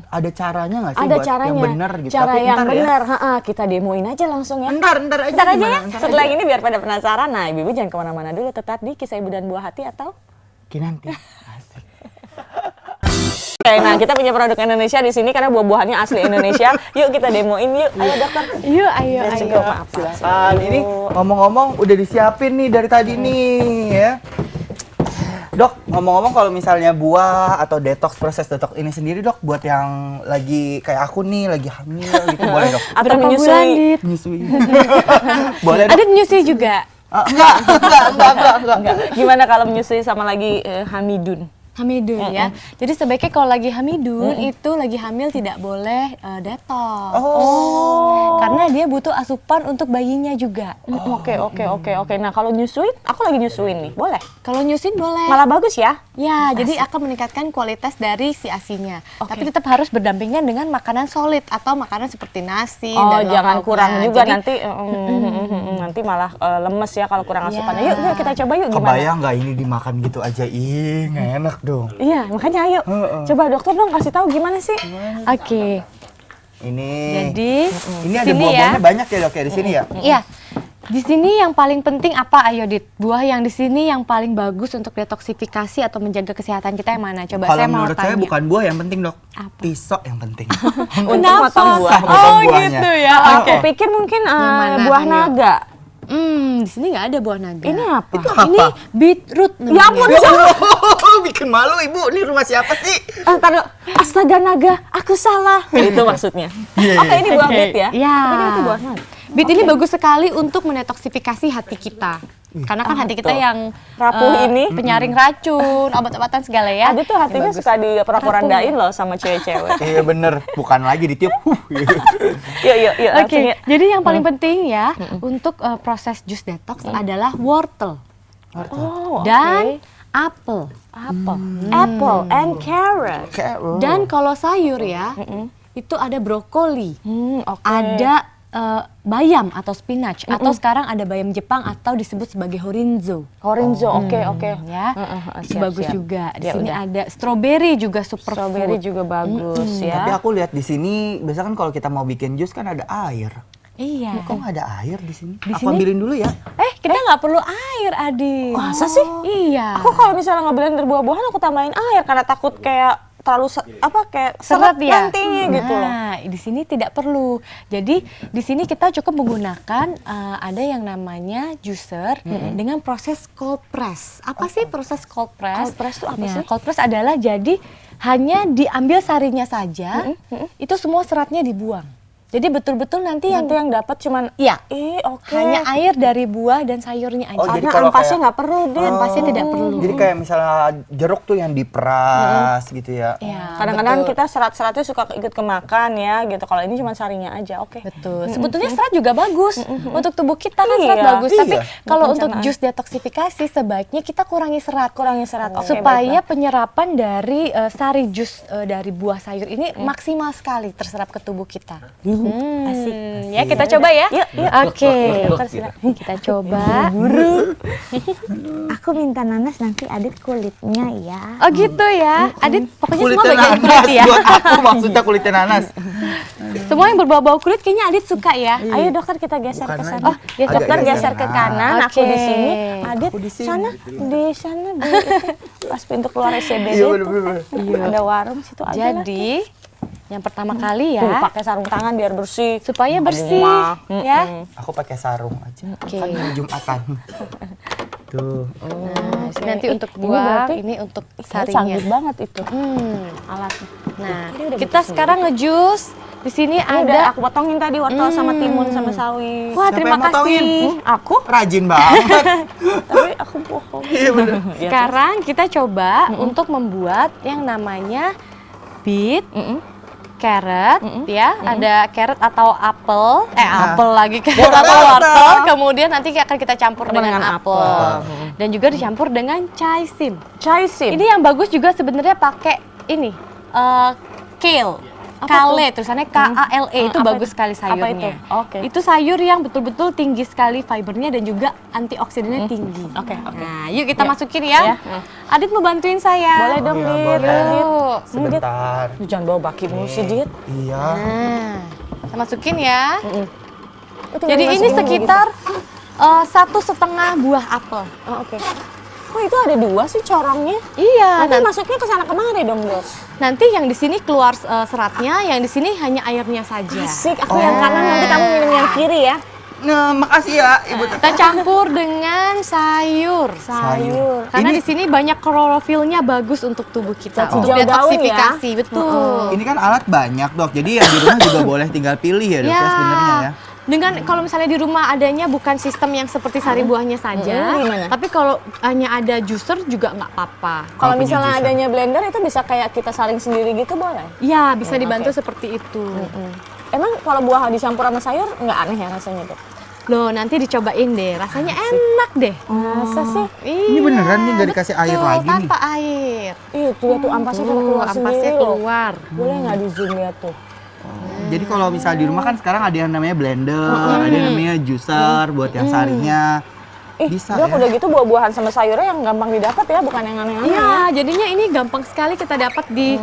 ada caranya nggak sih Ada buat caranya. yang benar gitu? Cara Tapi yang ntar ya. benar. Kita demoin aja langsung ya. Ntar aja. Ntar aja gimana? ya. Ntar Setelah aja. ini biar pada penasaran. Nah, Ibu jangan kemana-mana dulu. Tetap di Kisah Ibu dan Buah Hati atau Kinanti. Asik. Oke, nah kita punya produk Indonesia di sini karena buah-buahannya asli Indonesia. Yuk kita demoin yuk. Ayo dokter. Yuk, ayo, Let's ayo. go, maaf. Silakan. Ini ngomong-ngomong udah disiapin nih dari tadi nih ya. Dok, ngomong-ngomong kalau misalnya buah atau proses detox ini sendiri, Dok, buat yang lagi kayak aku nih, lagi hamil gitu, boleh, Dok? Atau Berapa menyusui. bulan, Dit? Menyusui. Boleh, Dok? Adit menyusui juga. Enggak. Gimana kalau menyusui sama lagi Hamidun? Hamidun ya. Jadi sebaiknya kalau lagi Hamidun itu lagi hamil tidak boleh detox. Oh. Karena dia butuh asupan untuk bayinya juga. Oke. Nah kalau nyusuin, aku lagi nyusuin nih, boleh? Kalau nyusin boleh. Malah bagus ya? Ya, jadi akan meningkatkan kualitas dari si ASI-nya. Tapi tetap harus berdampingan dengan makanan solid atau makanan seperti nasi Oh, dan jangan lauk-lauknya. kurang juga Jadi, nanti malah lemes ya kalau kurang asupannya. Ya. Yuk kita coba yuk gimana? Kebayang nggak ini dimakan gitu aja? Ih, nggak enak dong. Iya, makanya ayo. Coba dokter dong kasih tahu gimana sih? Oke. Ini. Jadi Ini ada sini buah-buahnya ya. banyak ya, Dok, ya di sini ya? Iya. Di sini yang paling penting apa, ayo Dit? Buah yang di sini yang paling bagus untuk detoksifikasi atau menjaga kesehatan kita yang mana? Coba Kalau saya mau menurut tanya. saya bukan buah yang penting, Dok. Apa? Pisau yang penting. Untuk motong buah. Potong Oh buahnya. gitu ya. Aku pikir mungkin mana? buah Ayo. naga. Di sini nggak ada buah naga. Ini apa? Ini beetroot. Ya ampun, Bikin malu, Ibu. Ini rumah siapa sih? ntar dulu. Astaga naga, aku salah. Itu maksudnya. Iya, Oke, ini buah Oke. beet ya? Iya. Tapi kan itu buah naga. Beet ini bagus sekali untuk mendetoksifikasi hati kita. Karena kan hati kita yang Rapuh ini. penyaring racun, obat-obatan segala ya. Adit tuh hatinya suka diporak-porandain loh sama cewek-cewek. Iya bener, bukan lagi ditiup. Yuk, Oke, langsung ya. jadi yang paling penting ya untuk proses jus detox adalah wortel Oh, dan oke. apel. Apple and carrot. Dan kalau sayur ya, itu ada brokoli, Oke. ada bayam atau spinach, atau sekarang ada bayam Jepang atau disebut sebagai horinzo. Horinzo, oke. Ya, itu Siap, bagus siap. juga. Di Ya sini udah. ada strawberry juga superfood. Strawberry juga bagus ya. Tapi aku lihat di sini, biasa kan kalau kita mau bikin jus kan ada air. Iya. Kok nggak ada air di sini? Di Aku sini? ambilin dulu ya. Kita nggak perlu air, Adi. Masa sih? Iya. Aku kalau misalnya nge-blender buah-buahan aku tambahin air karena takut kayak terlalu kayak Seret ya? nantinya gitu loh. Nah, di sini tidak perlu. Jadi di sini kita cukup menggunakan ada yang namanya juicer dengan proses cold press. Apa sih proses cold press? Cold press itu apa Nah, sih? Cold press adalah jadi hanya diambil sarinya saja, itu semua seratnya dibuang. Jadi betul-betul nanti Nanti yang dapat cuman Iya. oke. Hanya air dari buah dan sayurnya aja. Oh, jadi Karena kalau ampasnya kayak- nggak perlu deh. Ampasnya tidak perlu. Jadi kayak misalnya jeruk tuh yang diperas gitu ya. Iya, Kadang-kadang betul. kita serat-seratnya suka ikut kemakan ya gitu. Kalau ini cuma sarinya aja, oke. Betul. Sebetulnya serat juga bagus untuk tubuh kita kan serat Iya. bagus. Tapi Iya. kalau Untuk untuk pencernaan. jus detoksifikasi sebaiknya kita kurangi serat. Kurangi serat, oke, supaya baiklah. penyerapan dari sari jus dari buah sayur ini maksimal sekali terserap ke tubuh kita. Asik. Ya kita coba ya. Yuk, yuk. Oke. Terserah. Kita coba. Aku minta nanas nanti Adit kulitnya ya. Oh gitu ya. Adit pokoknya semua Kulitnya bagian nanas kulit ya. buat aku, maksudnya kulitnya nanas. Semua yang berbau-bau kulit kayaknya Adit suka ya. Ayo dokter kita geser Bukan ke sana. lagi. Oh, ya, Agak dokter geser geser ke kanan. kanan, aku Oke. di sini, Adit Aku di sini. sana, di sana di itu, pas pintu keluar SCBD Iya, itu bener-bener. ada warung situ aja. Jadi yang pertama kali Tuh, ya pakai sarung tangan biar bersih. supaya bersih ya. Aku pakai sarung aja. Oke. Kan mau Jumatan. Tuh. Nah, ini nanti untuk Ini buah, berarti ini untuk Canggih sarinya. banget itu Alatnya. Nah, Ini udah kita bersih. sekarang ngejus. Di sini Ini udah ada. aku potongin tadi wortel sama timun sama sawi. Wah, Siapa terima yang motongin? kasih. Aku? Rajin banget. Tapi aku bohong. Iya bener. Sekarang kita coba untuk membuat yang namanya beet, carrot, ya. Ada carrot atau apel, apel lagi carrot atau wortel. Kemudian nanti akan kita campur dengan apel. Dan juga dicampur dengan chai sim. Chai sim. Ini yang bagus juga sebenarnya pakai ini kale. Kale, tulisannya KALE, itu Apa bagus itu? sekali Apa sayurnya. itu? Oke. Itu sayur yang betul-betul tinggi sekali fibernya dan juga antioksidannya tinggi. Oke. Nah, yuk kita masukin ya. Ya. Adit mau bantuin saya. Boleh dong, Iya, Dit. boleh. Yuk. Sebentar. Lu jangan bawa baki mulu sih, Dit. Iya. Nah, kita masukin ya. Itu Jadi nggak ini dimasukin sekitar 1,5 buah apel. gitu. Oh, oke. Kok itu ada dua sih corongnya? Iya, Nanti masuknya ke sana kemari dong, Dok. nanti yang di sini keluar seratnya, yang di sini hanya airnya saja. Asik, aku yang kanan nanti kamu minum yang kiri ya. Nah, makasih ya Ibu. Kita campur dengan sayur. Sayur. Karena Ini- di sini banyak klorofilnya bagus untuk tubuh kita, Zat untuk hijau daun detoksifikasi, betul. Ini kan alat banyak, Dok. Jadi yang di rumah juga boleh tinggal pilih ya, Dok, ya sebenarnya ya. Dengan kalau misalnya di rumah adanya bukan sistem yang seperti sari buahnya saja, Gimana? tapi kalau hanya ada juicer juga nggak apa-apa. Kalau punya misalnya juicer. adanya blender itu bisa kayak kita saling sendiri gitu boleh? Ya, bisa dibantu seperti itu. Emang kalau buah dicampur sama sayur nggak aneh ya rasanya, Dok? Loh, nanti dicobain deh, rasanya enak deh. Masa sih? Ini beneran nih nggak dikasih air Betul, lagi nih. tanpa air. Itu ya tuh ampasnya pada keluar Ampasnya sendiri loh. keluar. Boleh nggak di zoom lihat tuh? Jadi kalau misal di rumah kan sekarang ada yang namanya blender, ada yang namanya juicer buat yang sarinya. Bisa Dok, ya. udah gitu buah-buahan sama sayurnya yang gampang didapat ya, bukan yang aneh-aneh ya. Iya, jadinya ini gampang sekali kita dapat di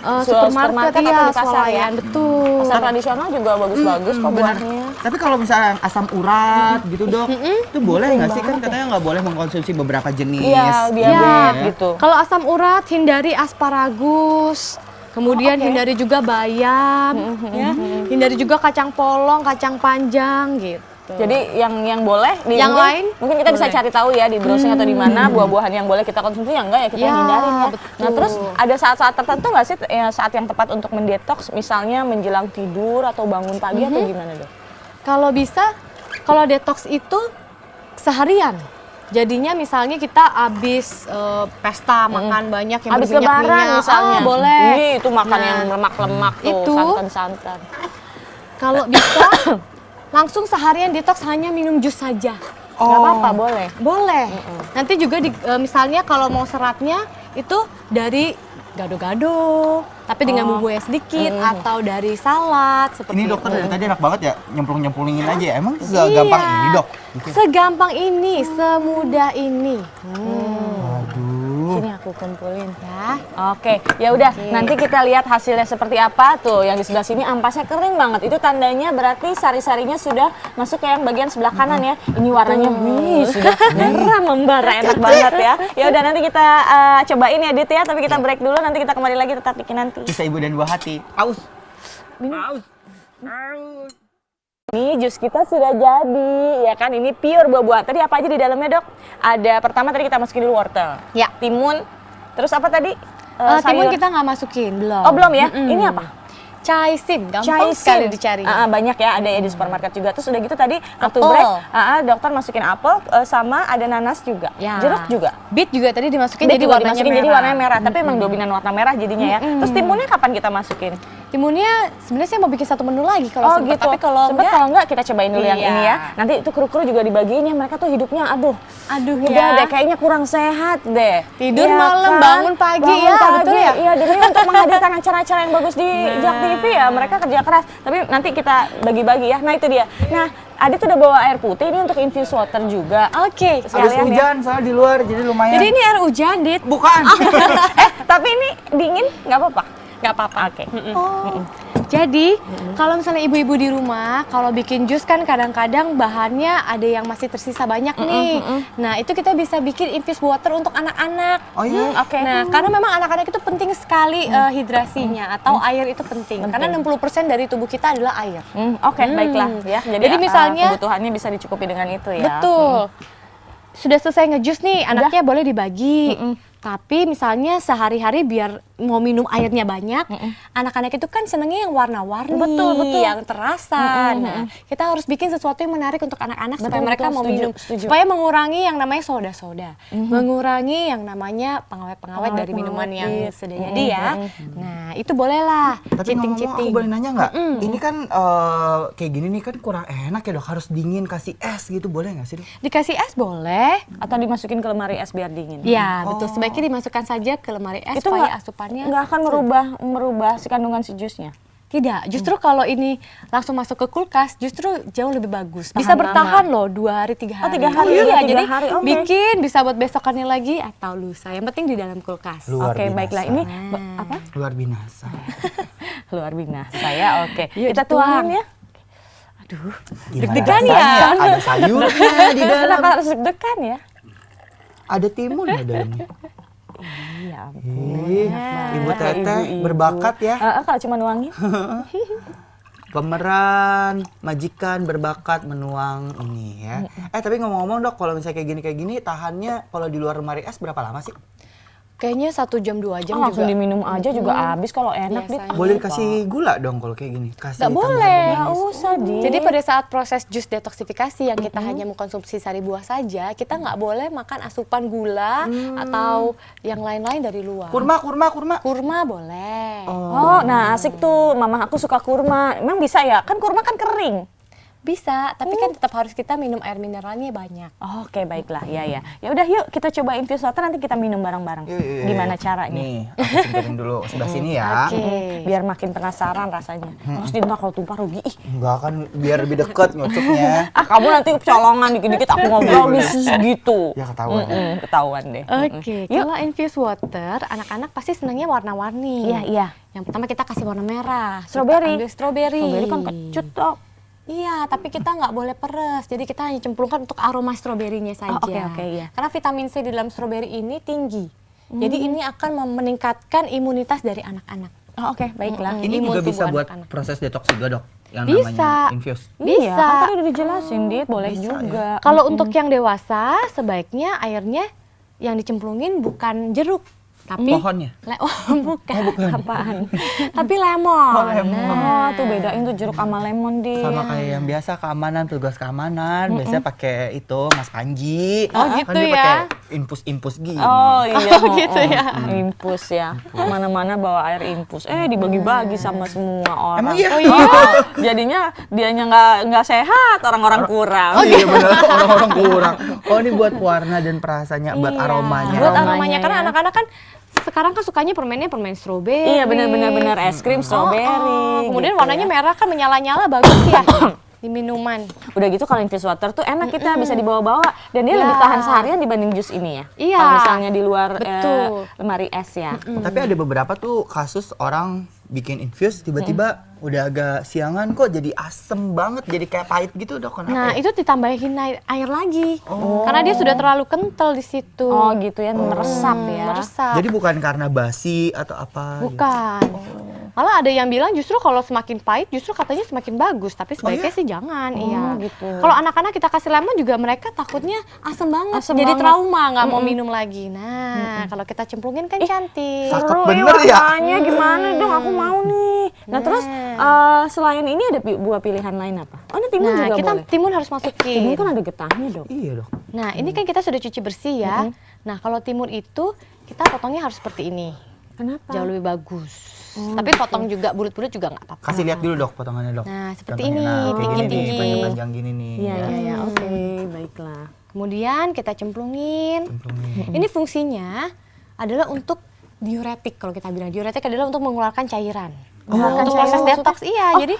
Supermarket supermarket atau ya, di pasar ya? swalayan, betul. Pasar tradisional juga bagus-bagus kok buahnya. Tapi kalau misalnya asam urat gitu, Dok, itu boleh nggak sih? Kan katanya nggak boleh mengkonsumsi beberapa jenis. Iya, gitu diabetes ya. gitu. Kalau asam urat hindari asparagus. Kemudian oke. hindari juga bayam, ya. Hindari juga kacang polong, kacang panjang gitu. Jadi yang boleh Yang mungkin- lain mungkin kita bisa boleh. cari tahu ya di browsing atau di mana buah-buahan yang boleh kita konsumsi, yang enggak ya kita Ya, hindarin ya. betul. Nah, terus ada saat-saat tertentu nggak sih saat yang tepat untuk mendetoks, misalnya menjelang tidur atau bangun pagi atau gimana, Dok? Kalau bisa, kalau detox itu seharian. Jadinya misalnya kita habis pesta makan banyak yang Habis berminyak-minyak, lebaran misalnya. boleh. Ih, itu makan Nah, yang lemak-lemak tuh, itu. santan-santan. Kalau bisa langsung seharian detox hanya minum jus saja. Nggak apa-apa, boleh. Boleh. Nanti juga misalnya kalau mau seratnya itu dari gado-gado, tapi dengan bumbunya sedikit atau dari salad seperti Ini dokter dari itu. tadi enak banget ya, nyemplung-nyemplungin aja ya. Emang segampang Iya. ini dok? Bikin. Segampang ini, semudah ini. Aduh. Sini aku kumpulin. Ya. Oke, ya udah. Nanti kita lihat hasilnya seperti apa tuh. Yang di sebelah sini ampasnya kering banget. Itu tandanya berarti sari-sarinya sudah masuk ke yang bagian sebelah kanan ya. Ini warnanya wih, sudah merah membara, enak banget ya. Ya udah nanti kita cobain ya Dit ya. Tapi kita break dulu. Nanti kita kembali lagi tetap bikin nanti. Kisah ibu dan buah hati. Aus. Aus. Aus. Ini jus kita sudah jadi, ya kan? Ini pure buah-buahan. Tadi apa aja di dalamnya dok? Ada pertama tadi kita masukin dulu wortel, Ya. timun, terus apa tadi? Timun Sayur. kita nggak masukin, belum. Oh belum ya? Ini apa? Chaisim, gampang Chaisim. sekali dicari. Banyak ya, ada ya di supermarket juga. Terus udah gitu tadi waktu Apel. break, dokter masukin apel sama ada nanas juga, Ya. jeruk juga. Beet juga tadi dimasukin Beet jadi juga warnanya dimasukin merah. jadi warnanya merah, tapi emang dominan warna merah jadinya ya. Terus timunnya kapan kita masukin? Timunnya sebenarnya saya mau bikin satu menu lagi kalau sempet, tapi kalau Sempet, enggak, kalau enggak kita cobain dulu yang Iya. ini ya. Nanti itu kru-kru juga dibagiin ya, mereka tuh hidupnya aduh aduh udah ya. deh kayaknya kurang sehat deh. Tidur Iya malam, kan? bangun pagi, Bangun ya, pagi, betul ya? Iya, jadi untuk menghadirkan acara-acara yang bagus di Jak TV ya, mereka kerja keras. Tapi nanti kita bagi-bagi ya. Nah, itu dia. Nah, Adit udah bawa air putih ini untuk infuse water juga. Oke. Habis Sekalian ya. hujan soalnya di luar jadi lumayan. Jadi ini air hujan, Dit. bukan. Tapi ini dingin nggak apa-apa? Nggak apa-apa. Oke. Oh. Jadi, kalau misalnya ibu-ibu di rumah, kalau bikin jus kan kadang-kadang bahannya ada yang masih tersisa banyak nih. Nah, itu kita bisa bikin infused water untuk anak-anak. Oh iya. Oke. Nah, karena memang anak-anak itu penting sekali hidrasinya atau air itu penting. Karena 60% dari tubuh kita adalah air. Oke, baiklah ya. Jadi misalnya- kebutuhannya bisa dicukupi dengan itu ya. Betul. Sudah selesai ngejus nih, anaknya boleh dibagi. Tapi misalnya sehari-hari biar mau minum airnya banyak, anak-anak itu kan senengnya yang warna-warni, Betul. yang terasa. Nah, kita harus bikin sesuatu yang menarik untuk anak-anak supaya Betul, mereka betul, mau setuju, minum, setuju. supaya mengurangi yang namanya soda-soda, mengurangi yang namanya pengawet-pengawet dari minuman yang sudah jadi ya. Nah, itu bolehlah Tapi ngomong-ngomong aku cheating-cheating. boleh nanya nggak? Ini kan kayak gini nih kan kurang enak ya dok. Harus dingin kasih es gitu boleh nggak sih dok? Dikasih es boleh. Atau dimasukin ke lemari es biar dingin. Ya, betul. Sebaiknya dimasukkan saja ke lemari es Itu supaya nggak- asupannya nggak akan merubah si kandungan si jusnya. tidak. Justru kalau ini langsung masuk ke kulkas, justru jauh lebih bagus. Tahan Bisa bertahan loh 2 hari, 3 hari. 3 hari, Iya, iya, 3 jadi hari, oke. bikin bisa buat besokannya lagi atau lusa. Yang penting di dalam kulkas. Luar Oke, binasa. baiklah. Ini apa? Luar binasa. Luar binasa ya. Oke. Yuk, Kita dituang. tuangin ya. Gimana Deg-degan ya? rasanya? Ada sayurnya di dalam. Kenapa harus deg-degan ya? Ada timun di dalamnya. Iya. Ih, Ibu Teteh berbakat ya. Kalau cuma nuangin. Pemeran, majikan berbakat menuang ini ya. Tapi ngomong-ngomong dok, kalau misalnya kayak gini tahannya kalau di luar lemari es berapa lama sih? Kayaknya 1 jam 2 jam Langsung juga. diminum aja juga habis kalau enak Dit. Biasanya. Boleh dikasih gula dong kalau kayak gini? Kasih Nggak tambahan boleh. pemanis. Nggak usah Dit. Jadi pada saat proses jus detoksifikasi yang kita hanya mengkonsumsi sari buah saja, kita nggak boleh makan asupan gula atau yang lain-lain dari luar. Kurma. Kurma boleh. Oh, nah asik tuh. Mama aku suka kurma. Emang bisa ya? Kan kurma kan kering. Bisa, tapi kan tetap harus kita minum air mineralnya banyak. Oke, baiklah. Ya. Ya udah yuk kita coba infuse water nanti kita minum bareng-bareng. Yuk. Gimana caranya? Nih, aku singkirin dulu sebelah sini ya. Oke. Biar makin penasaran rasanya. Terus Dinta kalau tumpah rugi. Ih, Enggak kan biar lebih deket nyucuknya. kamu nanti colongan dikit-dikit aku ngobrol bisnis gitu. Ya ketahuan. Ketahuan deh. Oke, kalau infused water, anak-anak pasti senangnya warna-warni. Iya. Yang pertama kita kasih warna merah. Kita Strawberry. ambil strawberry. Strawberry kan kecut dok. Iya, tapi kita nggak boleh peres. Jadi kita hanya cemplungkan untuk aroma stroberinya saja. oke, iya. Karena vitamin C di dalam stroberi ini tinggi. Jadi ini akan meningkatkan imunitas dari anak-anak. Oh, oke, baiklah. Ini Imun juga tubuh bisa buat anak-anak. proses detox juga dok, yang Bisa. namanya infuse. Iya, Bisa. kan tadi udah dijelasin, Dit. Boleh Bisa, juga. Kalau untuk yang dewasa, sebaiknya airnya yang dicemplungin bukan jeruk, Tapi Pohonnya? Oh, bukan. Apaan? Tapi lemon. Oh, lemon. Oh, tuh bedain tuh jeruk sama lemon di. Sama kayak yang biasa keamanan, tugas keamanan, biasanya pakai itu Mas Panji. Oh, Kan gitu dia ya? pakai infus-infus gini. Oh iya, Oh, gitu ya. Impus ya. Mana-mana bawa air impus. Dibagi-bagi sama semua orang. Emang iya? Oh, jadinya dianya nggak sehat, orang-orang kurang. Oh iya benar, orang-orang kurang. Oh ini buat warna dan perasanya, buat Iya. aromanya. Buat Aromanya aromanya karena ya. anak-anak kan sekarang kan sukanya permen stroberi. Iya benar-benar es krim strawberry. Kemudian gitu warnanya ya. merah kan menyala-nyala bagus ya di minuman. Udah gitu kalau infused water tuh enak kita bisa dibawa-bawa dan dia Ya. lebih tahan seharian dibanding jus ini ya. Iya. Kalau misalnya di luar Betul. lemari es ya. Tapi ada beberapa tuh kasus orang bikin infus tiba-tiba udah agak siangan kok jadi asem banget, jadi kayak pahit gitu dok. Kenapa Nah, ya? itu ditambahin air lagi. Karena dia sudah terlalu kental di situ. Oh gitu ya, meresap ya. Meresap. Jadi bukan karena basi atau apa? gitu? Bukan. Malah ada yang bilang justru kalau semakin pahit justru katanya semakin bagus, tapi sebaiknya iya? sih jangan. Iya. gitu. Kalau anak-anak kita kasih lemon juga mereka takutnya asam banget, Asem jadi banget. trauma nggak mau minum lagi. Nah, kalau kita cemplungin kan cantik. Cakep Seru bener ya? warnanya gimana dong, aku mau nih. Nah terus selain ini ada buah pilihan lain apa? Oh ini timun Nah, juga kita boleh. timun harus Timun masukin. kan ada getahnya dong. Iya dok. Nah, ini kan kita sudah cuci bersih ya. Nah, kalau timun itu kita potongnya harus seperti ini. Kenapa? Jauh lebih bagus. Tapi potong juga bulat-bulat juga nggak apa-apa. Kasih lihat dulu dok potongannya dok. Nah, seperti Contohnya, ini, nah, kayak gini nih, tinggi-tinggi. panjang-panjang gini nih. Iya ya. iya iya, oke, baiklah. Kemudian kita cemplungin. Cemplungin. Ini fungsinya adalah untuk diuretik. Kalau kita bilang diuretik adalah untuk mengeluarkan cairan. Mengeluarkan Untuk cairan proses maksudnya? detox, iya. Oh, Jadi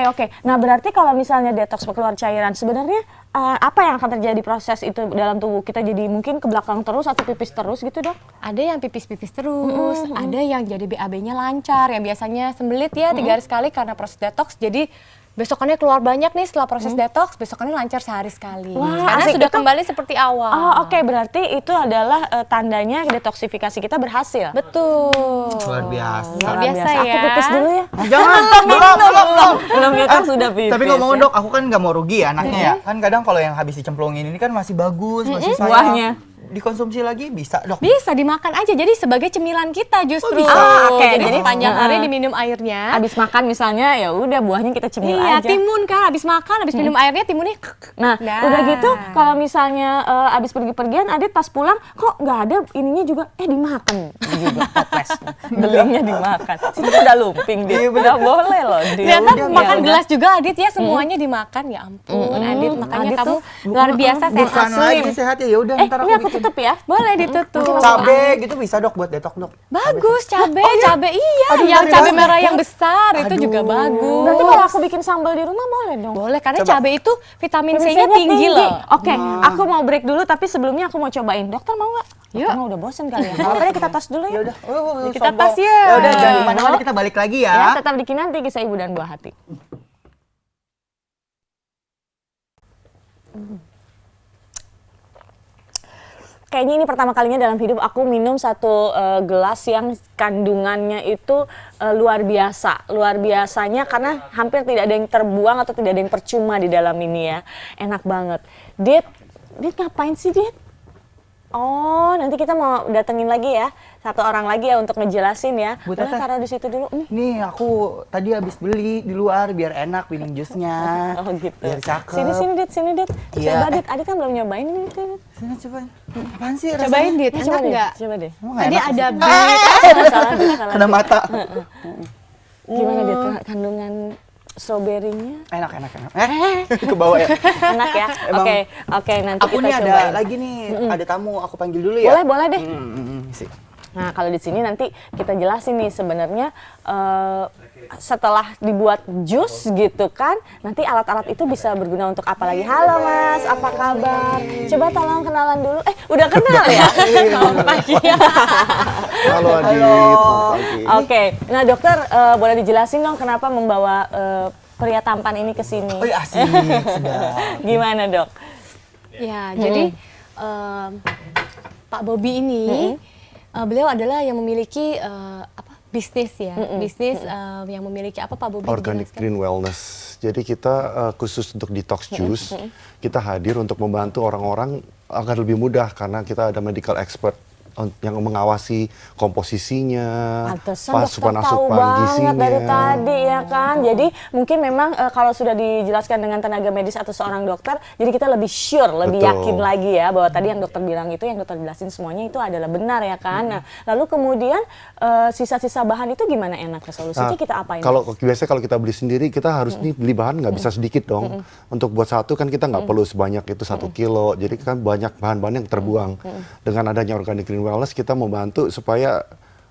Oke. Nah berarti kalau misalnya detox keluar cairan, sebenarnya apa yang akan terjadi proses itu dalam tubuh kita? Jadi mungkin ke belakang terus atau pipis terus gitu dok? ada yang pipis-pipis terus, ada yang jadi BAB-nya lancar, yang biasanya sembelit ya 3 hari sekali karena proses detox. Jadi besokannya keluar banyak nih setelah proses detox, besokannya lancar sehari sekali. Wah, Karena asik. sudah Itu- kembali seperti awal. Oh oke, berarti itu adalah tandanya detoksifikasi kita berhasil. Betul. Luar biasa. Luar biasa Aku ya. pipis dulu ya. Jangan, belum. Belum detox sudah pipis. Tapi ngomongin ya. dok, aku kan nggak mau rugi ya anaknya ya. Kan kadang kalau yang habis dicemplungin ini kan masih bagus, masih sayang. Buahnya. Dikonsumsi lagi bisa dok. Bisa dimakan aja, jadi sebagai cemilan kita justru. bisa? Ah, oke. Jadi Jadi, sepanjang hari diminum airnya. Abis makan misalnya ya udah buahnya kita cemil Iya, aja. timun kan habis makan, habis minum airnya timunnya. Nah, Nah. udah gitu kalau misalnya abis pergi-pergian Adit pas pulang kok nggak ada ininya juga dimakan juga toples. Belingnya dimakan. Situ udah lumping dia. Udah boleh loh dia. Ternyata Udah, makan ya udah. gelas juga Adit ya, semuanya dimakan. Ya ampun, Adit makanya Adit kamu tuh luar biasa Bukan sehat. lagi sehat ya. Ya udah ntar Ini aku bikin. tutup ya. Boleh ditutup. Cabe gitu bisa dok buat detok dok. Bagus, cabe iya. Aduh, yang ntar cabe dibahas, merah Dok. yang besar itu juga Aduh. bagus. Berarti kalau aku bikin sambal di rumah boleh dong. Boleh, karena Coba. cabe itu vitamin Vitamin C-nya tinggi loh. Oke, aku mau break dulu tapi sebelumnya aku mau cobain. Dokter mau nggak? Yuk. Dokter mah udah bosen kali ya. Kalau tadi kita tos dulu ya. Ya udah. Kita sombong. tas ya. Ya udah jangan kemana-mana, kita balik lagi Ya, ya. tetap di Kinanti Kisah Ibu dan Buah Hati. Kayaknya ini pertama kalinya dalam hidup aku minum satu gelas yang kandungannya itu luar biasa. Luar biasanya karena hampir tidak ada yang terbuang atau tidak ada yang percuma di dalam ini ya. Enak banget. Dit ngapain sih Dit? Oh, nanti kita mau datengin lagi ya. Satu orang lagi ya untuk ngejelasin ya. Bu Boleh Teteh. taruh di situ dulu. Nih aku tadi habis beli di luar biar enak minum jusnya. Oh gitu. Biar cakep. Sini Dit. Iya. Coba Dit, Adit kan belum nyobain ini. Dit. Sini coba. Apaan sih rasanya? Cobain Dit, Ya, enak coba deh, nggak? Coba deh. Emang nggak Tadi enak ada sih? bit. Salah. Kena mata. Gimana Dit kandungan stroberinya? Enak. Ke bawah ya. Enak ya? Emang- Oke, nanti Aku kita nih ada cobain. lagi nih, ada tamu, aku panggil dulu ya. Boleh deh. Sih. Nah, kalau di sini nanti kita jelasin nih sebenarnya setelah dibuat jus gitu kan, nanti alat-alat itu bisa berguna untuk apa lagi? Halo Mas, apa kabar? Coba tolong kenalan dulu. Udah kenal ya? Selamat pagi. Halo Adit, selamat pagi. Oke, nah dokter boleh dijelasin dong kenapa membawa pria tampan ini ke sini? Oh iya asik, sedap. Gimana dok? Ya, jadi Pak Bobby ini beliau adalah yang memiliki bisnis ya, bisnis yang memiliki apa Pak Bobby? Organic dijelaskan? Green Wellness. Jadi kita khusus untuk detox juice, kita hadir untuk membantu orang-orang agar lebih mudah karena kita ada medical expert yang mengawasi komposisinya, Pantesan dokter tahu banget dari tadi ya kan. Jadi mungkin memang kalau sudah dijelaskan dengan tenaga medis atau seorang dokter, jadi kita lebih sure, lebih Betul. yakin lagi ya bahwa tadi yang dokter bilang itu, yang dokter jelasin semuanya itu adalah benar ya kan. Nah, lalu kemudian sisa-sisa bahan itu gimana enaknya, solusinya kita apain? Biasanya kalau kita beli sendiri, kita harus nih beli bahan nggak bisa sedikit dong. Untuk buat satu kan kita nggak perlu sebanyak itu 1 kilo. Jadi kan banyak bahan-bahan yang terbuang. Dengan adanya Organic Green Wellness, kita membantu supaya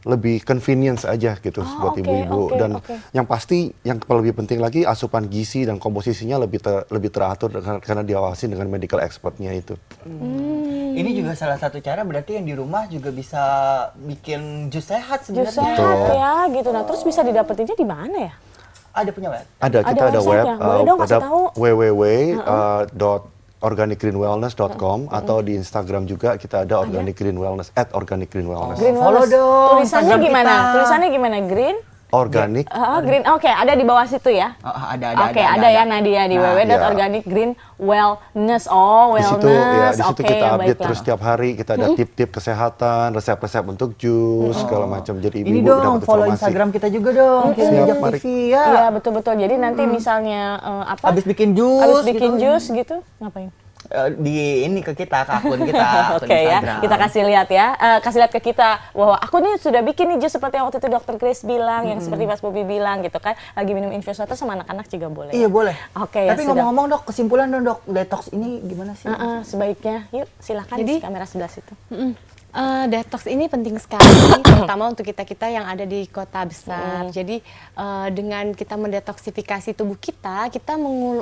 lebih convenience aja gitu buat ibu-ibu. Dan yang pasti, yang lebih penting lagi, asupan gizi dan komposisinya lebih teratur karena diawasi dengan medical expertnya itu. Ini juga salah satu cara berarti yang di rumah juga bisa bikin jus sehat Jus sebenarnya. sehat ya gitu. Nah, terus bisa didapetinnya di mana ya? Ada punya web? Kita ada web, website-nya? Boleh dong kasih tahu. www.organicgreenwellness.com atau di Instagram juga kita ada Organic Green Wellness @organicgreenwellness. Green Follow Wellness. dong Tulisannya Instagram gimana? kita. Tulisannya gimana? Green? Organic Green. Oke, ada di bawah situ ya. Ada. Oke, ada ya Nadia di Nah, www.organicgreenwellness. Oh, di situ wellness. di situ Oke, kita update baiklah. terus setiap hari, kita ada tip-tip kesehatan, resep-resep untuk jus segala macam. Jadi Ini ibu-ibu dong, dapat follow informasi. Instagram kita juga dong. Kita Siap, Jam mari. TV ya. Iya, betul-betul. Jadi nanti misalnya Habis bikin jus, habis bikin gitu. jus gitu, ngapain? Di ini ke kita, ke akun kita, akun Oke ya, Instagram. kita kasih lihat ya, kasih lihat ke kita bahwa aku nih sudah bikin nih jus seperti yang waktu itu Dokter Grace bilang, yang seperti Mas Bobi bilang gitu kan, lagi minum infus water sama anak-anak juga boleh. Iya ya? boleh. Oke ya, Tapi sudah. ngomong-ngomong dok, kesimpulan dong dok, detox ini gimana sih? Sebaiknya, yuk silakan Jadi- di kamera sebelah situ. Detox ini penting sekali, terutama untuk kita-kita yang ada di kota besar. Jadi dengan kita mendetoksifikasi tubuh kita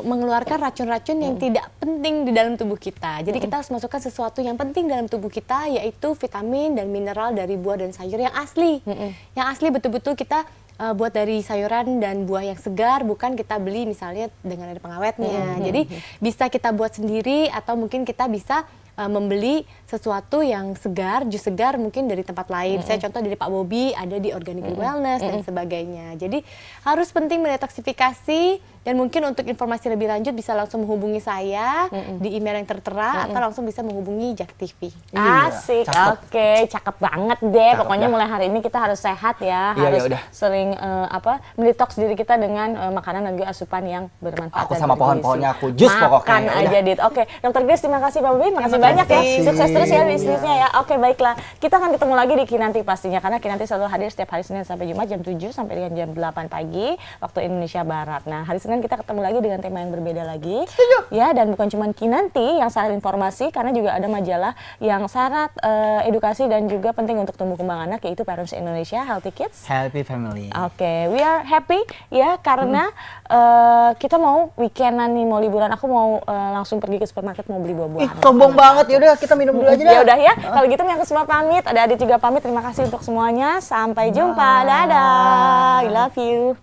mengeluarkan racun-racun yang tidak penting di dalam tubuh kita. Jadi kita harus masukkan sesuatu yang penting dalam tubuh kita, yaitu vitamin dan mineral dari buah dan sayur yang asli. Yang asli betul-betul kita buat dari sayuran dan buah yang segar, bukan kita beli misalnya dengan ada pengawetnya. Jadi bisa kita buat sendiri atau mungkin kita bisa membeli sesuatu yang segar, jus segar mungkin dari tempat lain. Saya contoh dari Pak Bobi ada di Organic Green Wellness dan sebagainya. Jadi harus penting mendetoksifikasi, dan mungkin untuk informasi lebih lanjut bisa langsung menghubungi saya di email yang tertera atau langsung bisa menghubungi Jak TV. Asik, cakep. oke, cakep banget deh. Pokoknya mulai hari ini kita harus sehat ya, Iya, harus ya udah. sering mendetoks diri kita dengan makanan dan juga asupan yang bermanfaat. Aku dan sama bergizi. pohon-pohonnya aku jus pokoknya, Makan ya aja, udah. Dit. Oke, Dokter Grace terima kasih Pak Bobi, makasih banyak ya. kasih. Sukses terus ya bisnisnya ya. Oke, baiklah. Kita akan ketemu lagi di Kinanti pastinya, karena Kinanti selalu hadir setiap hari Senin sampai Jumat jam 7 sampai dengan jam 8 pagi waktu Indonesia Barat. Nah, hari Senin kita ketemu lagi dengan tema yang berbeda lagi. Ya, dan bukan cuma Kinanti yang syarat informasi, karena juga ada majalah yang syarat edukasi dan juga penting untuk tumbuh kembang anak, yaitu Parents Indonesia Healthy Kids. Happy family. Oke, we are happy ya karena kita mau weekendan nih, mau liburan. Aku mau langsung pergi ke supermarket mau beli Ih, buah-buahan. sombong banget. Yaudah kita minum dulu aja dah. Ya udah ya. Kalau gitu yang semua pamit, ada Adit juga pamit. Terima kasih untuk semuanya. Sampai jumpa. Dadah. I love you.